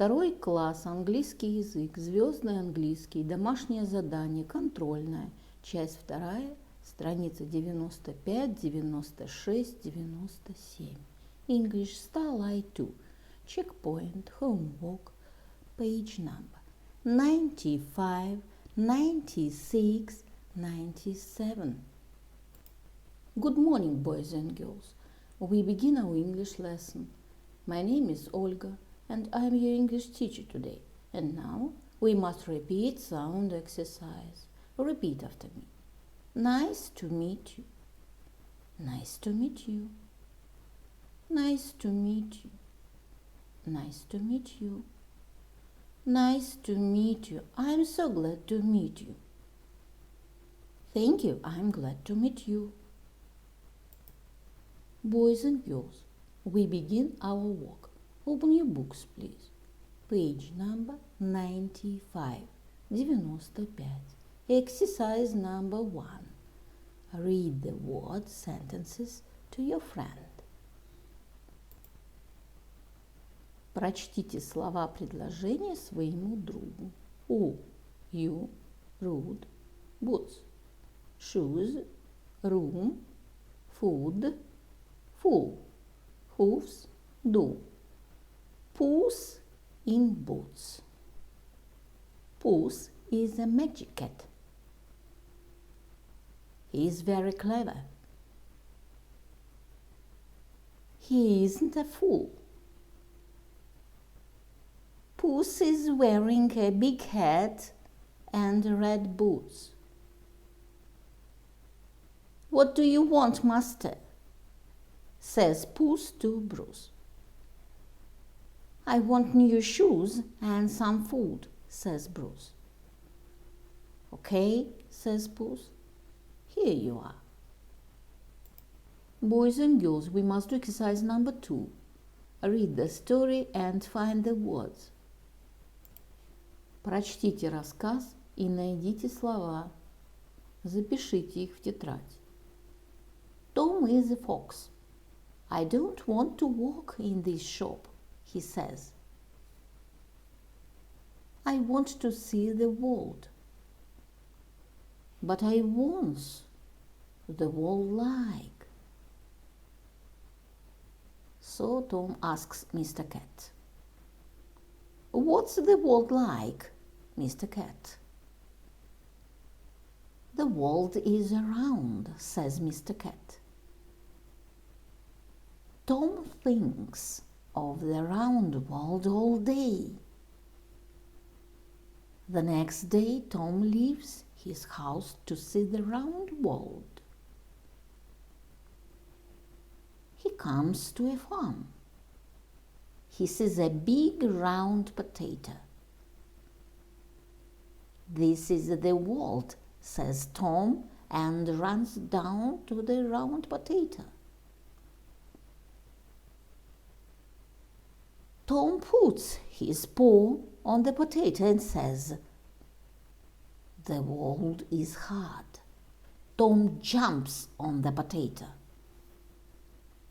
Второй класс, английский язык, Звездный Английский, домашнее задание, контрольная, часть вторая, страница 95, 96, 97. English Starlight 2. Checkpoint, homework, page number 95, 96, 97. Good morning, boys and girls. We begin our English lesson. My name is Olga, and I am your English teacher today. And now we must repeat sound exercise. Repeat after me. Nice to meet you. Nice to meet you. Nice to meet you. Nice to meet you. Nice to meet you. I'm so glad to meet you. Thank you. I'm glad to meet you. Boys and girls, we begin our work. Open your books, please. Page number 95, 95. Exercise number 1. Read the word sentences to your friend. Прочтите слова предложения своему другу. You, rude, boots, shoes, room, food, full, hoofs, do. Puss in boots. Puss is a magic cat. He is very clever. He isn't a fool. Puss is wearing a big hat and red boots. What do you want, master? Says Puss to Bruce. I want new shoes and some food, says Bruce. Okay, says Puss. Here you are. Boys and girls, we must do exercise number 2. Read the story and find the words. Прочтите рассказ и найдите слова. Запишите их в тетрадь. Tom is a fox. I don't want to work in this shop, he says. I want to see the world. But I want the world like. So Tom asks Mr. Cat. What's the world like, Mr. Cat? The world is round, says Mr. Cat. Tom thinks of the round world all day. The next day, Tom leaves his house to see the round world. He comes to a farm. He sees a big round potato. This is the world, says Tom, and runs down to the round potato. Tom puts his paw on the potato and says, the world is hard. Tom jumps on the potato.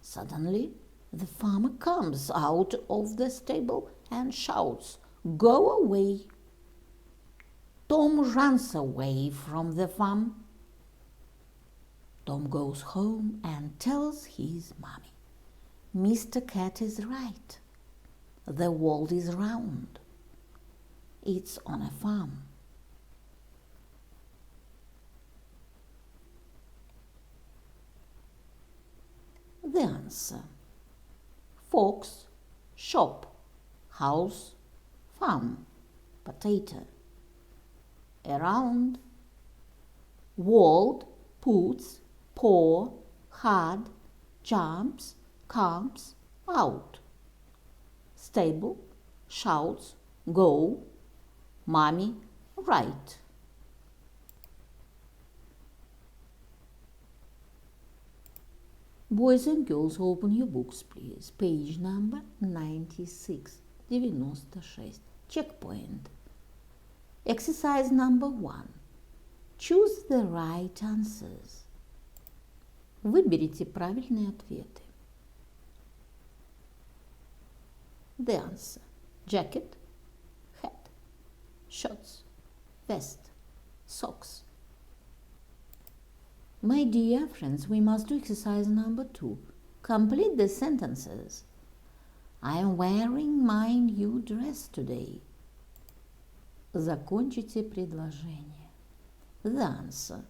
Suddenly, the farmer comes out of the stable and shouts, Go away! Tom runs away from the farm. Tom goes home and tells his mommy, Mr. Cat is right. The world is round. It's on a farm. The answer. Fox, shop, house, farm, potato. Around, world, puts, paw, hard, jumps, comes, out. Stable, shouts, go, mommy, right. Boys and girls, open your books, please. Page number 96, 96. Checkpoint. Exercise number 1. Choose the right answers. Выберите правильные ответы. The answer. Jacket, shorts, vest, socks. My dear friends, we must do exercise number 2. Complete the sentences. I am wearing my new dress today. Закончите предложение. The answer.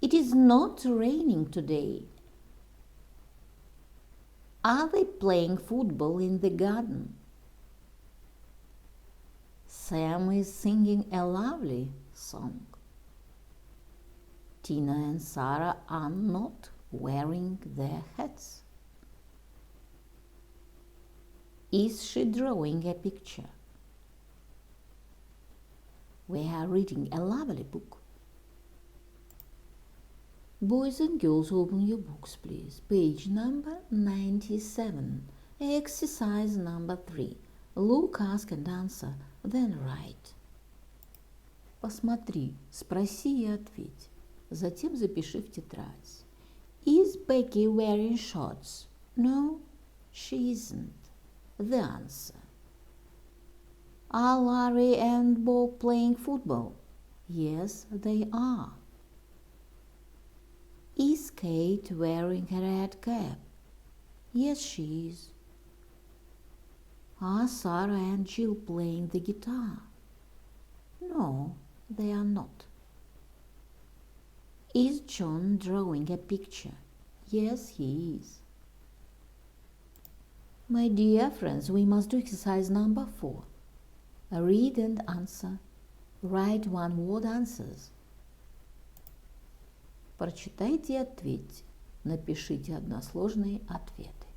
It is not raining today. Are they playing football in the garden? Sam is singing a lovely song. Tina and Sarah are not wearing their hats. Is she drawing a picture? We are reading a lovely book. Boys and girls, open your books, please. Page number 97. Exercise number 3. Look, ask and answer, then write. Посмотри, спроси и ответь. Затем запиши в тетрадь. Is Becky wearing shorts? No, she isn't. The answer. Are Larry and Bob playing football? Yes, they are. Is Kate wearing a red cap? Yes, she is. Are Sarah and Jill playing the guitar? No, they are not. Is John drawing a picture? Yes, he is. My dear friends, we must do exercise number 4. Read and answer. Write one-word answers. Прочитайте и ответьте. Напишите односложные ответы.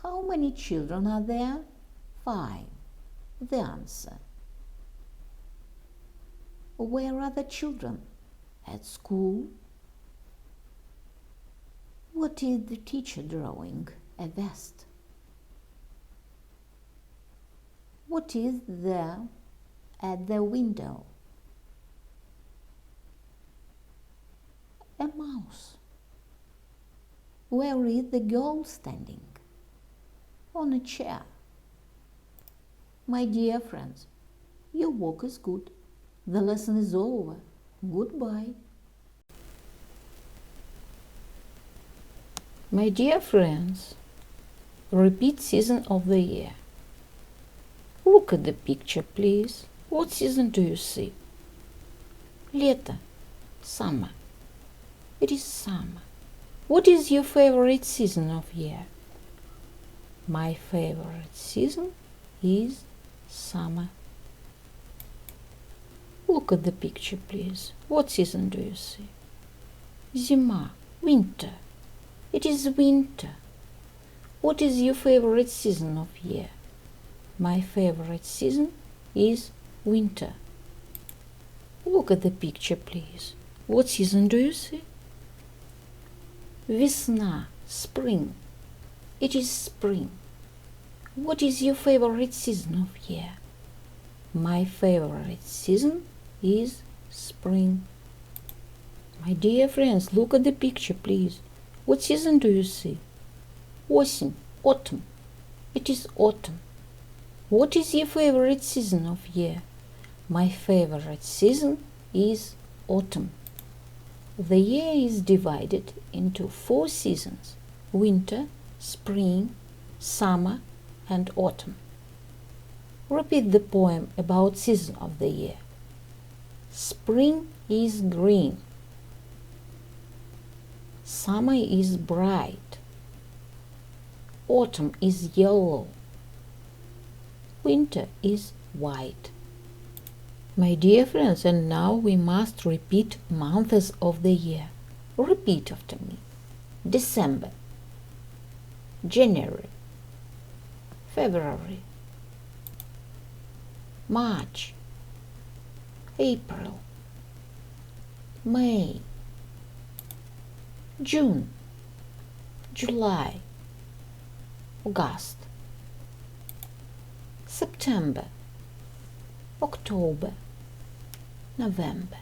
How many children are there? 5. The answer. Where are the children? At school. What is the teacher drawing? A vest. What is there at the window? A mouse. Where is the girl standing? On a chair. My dear friends, your work is good. The lesson is over. Goodbye. My dear friends, repeat season of the year. Look at the picture, please. What season do you see? Лето. Summer. It is summer. What is your favorite season of year? My favorite season is summer. Look at the picture, please. What season do you see? Зима. Winter. It is winter. What is your favorite season of year? My favorite season is winter. Look at the picture, please. What season do you see? Весна, spring. It is spring. What is your favorite season of year? My favorite season is spring. My dear friends, look at the picture, please. What season do you see? Осень, autumn. It is autumn. What is your favorite season of year? My favorite season is autumn. The year is divided into 4 seasons: winter, spring, summer, and autumn. Repeat the poem about season of the year. Spring is green. Summer is bright. Autumn is yellow. Winter is white. My dear friends, and now we must repeat months of the year. Repeat after me. December, January, February, March, April, May, June, July, August, September, October, November.